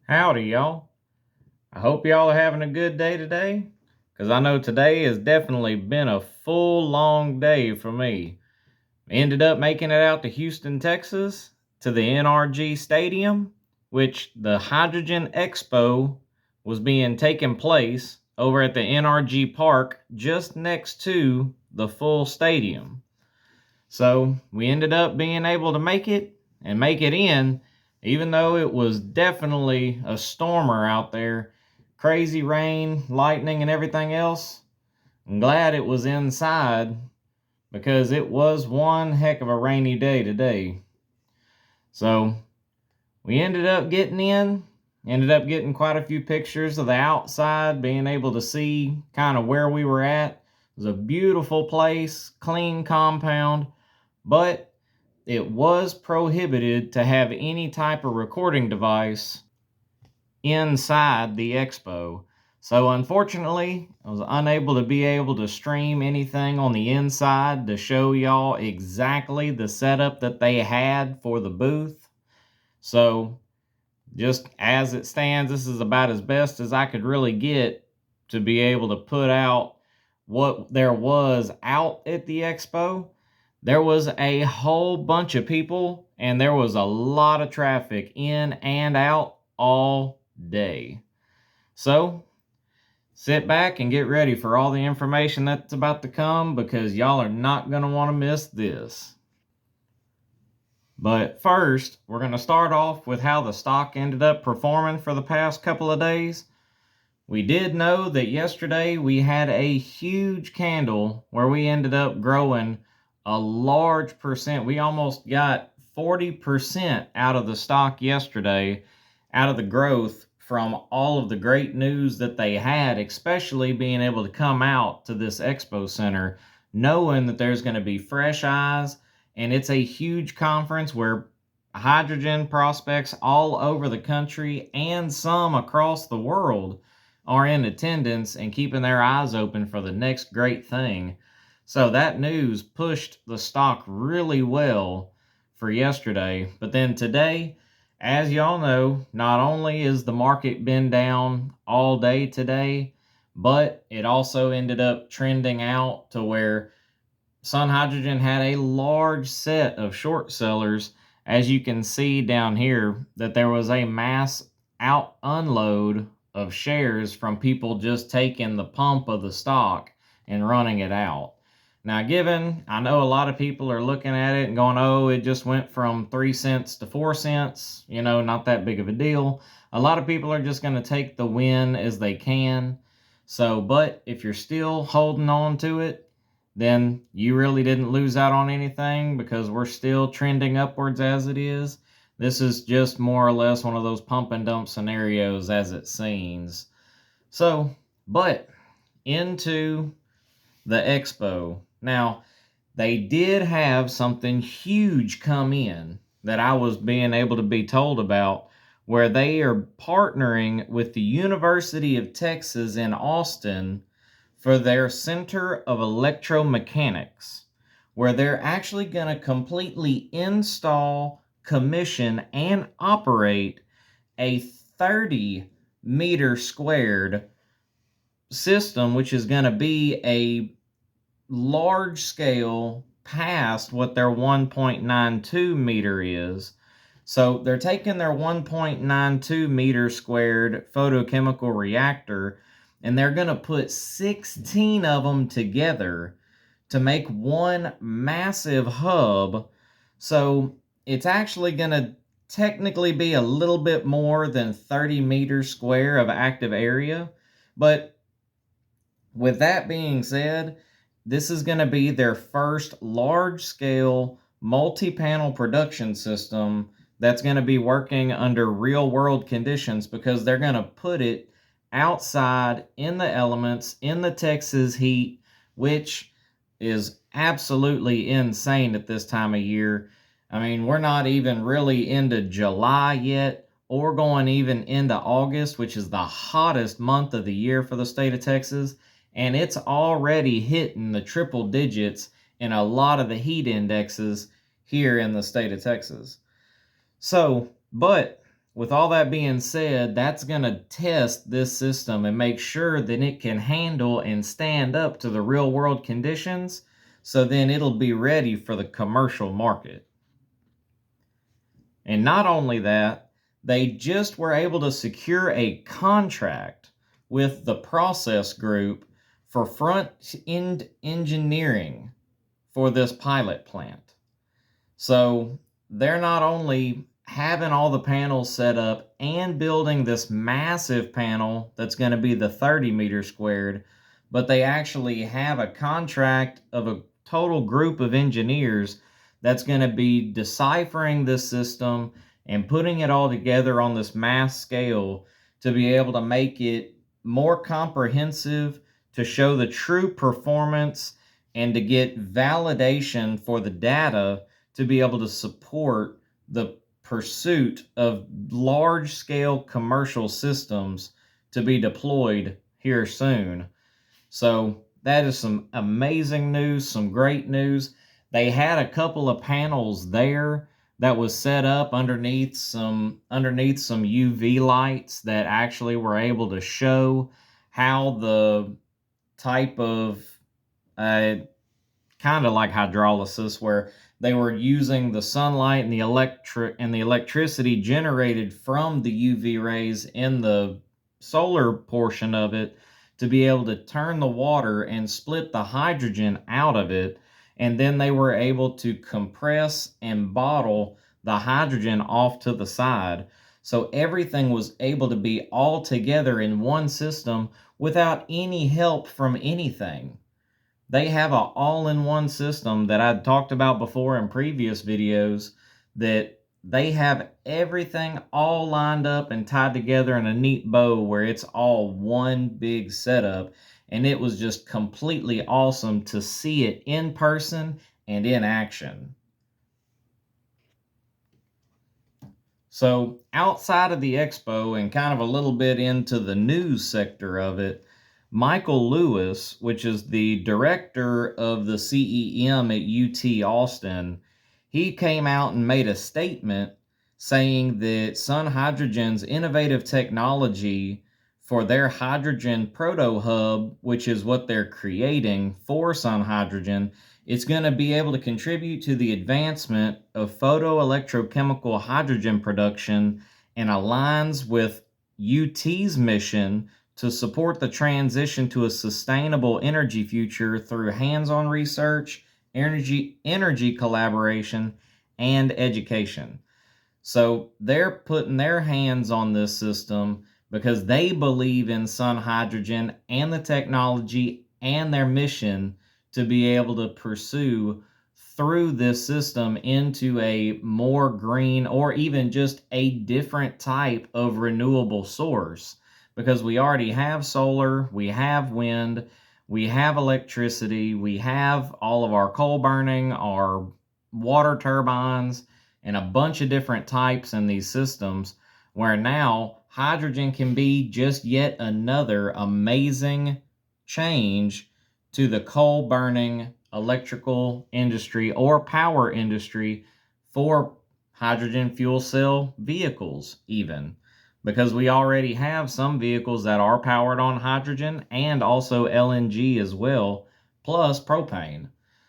Howdy, y'all. I hope y'all are having a good day today, because I know today has definitely been a full, long day for me. Ended up making it out to Houston, Texas, to the NRG Stadium, which the Hydrogen Expo was being taken place over at the NRG Park just next to the full stadium. So we ended up being able to make it and make it in, even though it was definitely a stormer out there. Crazy rain, lightning, and everything else. I'm glad it was inside because it was one heck of a rainy day today. So we ended up getting quite a few pictures of the outside, being able to see kind of where we were at. It was a beautiful place, clean compound, but it was prohibited to have any type of recording device inside the expo. So unfortunately, I was unable to be able to stream anything on the inside to show y'all exactly the setup that they had for the booth. So just as it stands, this is about as best as I could really get to be able to put out what there was out at the expo. There was a whole bunch of people, and there was a lot of traffic in and out all day. So sit back and get ready for all the information that's about to come, because y'all are not going to want to miss this. But first, we're going to start off with how the stock ended up performing for the past couple of days. We did know that yesterday we had a huge candle where we ended up growing a large percent. We almost got 40% out of the stock yesterday, out of the growth from all of the great news that they had, especially being able to come out to this expo center, knowing that there's going to be fresh eyes. And it's a huge conference where hydrogen prospects all over the country and some across the world are in attendance and keeping their eyes open for the next great thing. So that news pushed the stock really well for yesterday. But then today, as y'all know, not only is the market been down all day today, but it also ended up trending out to where SunHydrogen had a large set of short sellers. As you can see down here, that there was a mass out unload of shares from people just taking the pump of the stock and running it out. Now, given I know a lot of people are looking at it and going, oh, it just went from 3 cents to 4 cents, not that big of a deal. A lot of people are just going to take the win as they can. So, but if you're still holding on to it, then you really didn't lose out on anything, because we're still trending upwards as it is. This is just more or less one of those pump and dump scenarios as it seems. So, but into the expo. Now, they did have something huge come in that I was being able to be told about, where they are partnering with the University of Texas in Austin for their Center of Electromechanics, where they're actually going to completely install, commission, and operate a 30 meter squared system, which is going to be a large scale past what their 1.92 meter is. So they're taking their 1.92 meter squared photochemical reactor, and they're going to put 16 of them together to make one massive hub. So it's actually going to technically be a little bit more than 30 meters square of active area. But with that being said, this is going to be their first large-scale multi-panel production system that's going to be working under real-world conditions, because they're going to put it outside in the elements, in the Texas heat, which is absolutely insane at this time of year. I mean, we're not even really into July yet, or going even into August, which is the hottest month of the year for the state of Texas. And it's already hitting the triple digits in a lot of the heat indexes here in the state of Texas. So, but with all that being said, that's going to test this system and make sure that it can handle and stand up to the real world conditions, so then it'll be ready for the commercial market. And not only that, they just were able to secure a contract with the process group for front-end engineering for this pilot plant. So they're not only having all the panels set up and building this massive panel that's going to be the 30 meters squared, but they actually have a contract of a total group of engineers that's going to be deciphering this system and putting it all together on this mass scale to be able to make it more comprehensive, to show the true performance, and to get validation for the data to be able to support the pursuit of large-scale commercial systems to be deployed here soon. So that is some amazing news, some great news. They had a couple of panels there that was set up underneath some UV lights that actually were able to show how the type of kind of like hydrolysis, where they were using the sunlight and the electricity generated from the UV rays in the solar portion of it to be able to turn the water and split the hydrogen out of it, and then they were able to compress and bottle the hydrogen off to the side. So everything was able to be all together in one system without any help from anything. They have an all-in-one system that I'd talked about before in previous videos, that they have everything all lined up and tied together in a neat bow where it's all one big setup, and it was just completely awesome to see it in person and in action. So outside of the expo and kind of a little bit into the news sector of it, Michael Lewis, which is the director of the CEM at UT Austin, he came out and made a statement saying that SunHydrogen's innovative technology for their hydrogen proto hub, which is what they're creating for SunHydrogen, it's going to be able to contribute to the advancement of photoelectrochemical hydrogen production and aligns with UT's mission to support the transition to a sustainable energy future through hands-on research, energy collaboration, and education. So they're putting their hands on this system because they believe in SunHydrogen and the technology and their mission to be able to pursue through this system into a more green or even just a different type of renewable source. Because we already have solar, we have wind, we have electricity, we have all of our coal burning, our water turbines, and a bunch of different types in these systems, where now hydrogen can be just yet another amazing change to the coal burning electrical industry or power industry for hydrogen fuel cell vehicles even. Because we already have some vehicles that are powered on hydrogen and also LNG as well, plus propane.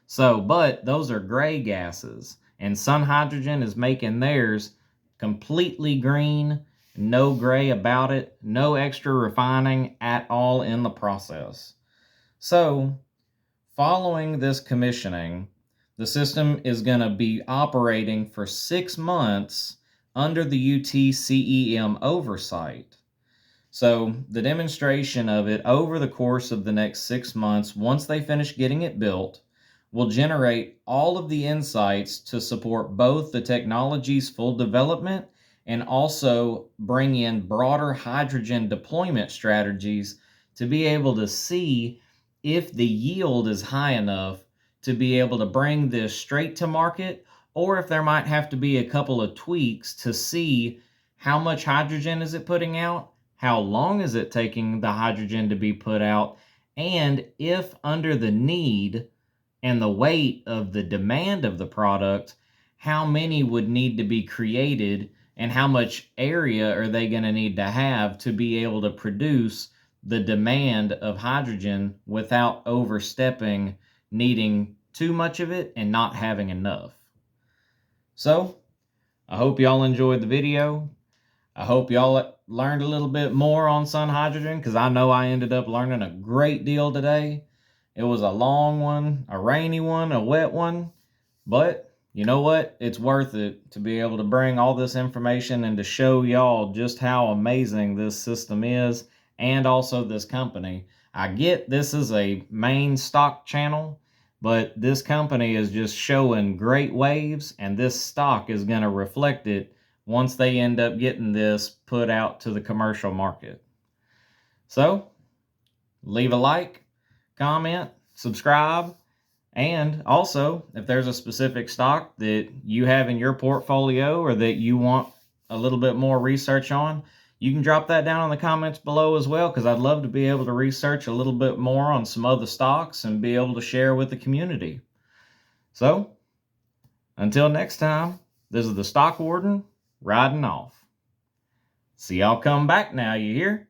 So, but those are gray gases, and SunHydrogen is making theirs completely green, no gray about it, no extra refining at all in the process. So, following this commissioning, the system is going to be operating for 6 months under the UT CEM oversight. So the demonstration of it over the course of the next 6 months, once they finish getting it built, will generate all of the insights to support both the technology's full development and also bring in broader hydrogen deployment strategies to be able to see if the yield is high enough to be able to bring this straight to market, or if there might have to be a couple of tweaks to see how much hydrogen is it putting out, how long is it taking the hydrogen to be put out, and if under the need and the weight of the demand of the product, how many would need to be created and how much area are they going to need to have to be able to produce the demand of hydrogen without overstepping, needing too much of it and not having enough. So, I hope y'all enjoyed the video. I hope y'all learned a little bit more on SunHydrogen, because I know I ended up learning a great deal today. It was a long one, a rainy one, a wet one, but you know what? It's worth it to be able to bring all this information and to show y'all just how amazing this system is, and also this company. I get this is a main stock channel, but this company is just showing great waves, and this stock is going to reflect it once they end up getting this put out to the commercial market. So, leave a like, comment, subscribe, and also, if there's a specific stock that you have in your portfolio or that you want a little bit more research on, you can drop that down in the comments below as well, because I'd love to be able to research a little bit more on some other stocks and be able to share with the community. So, until next time, this is the Stock Warden riding off. See y'all come back now, you hear?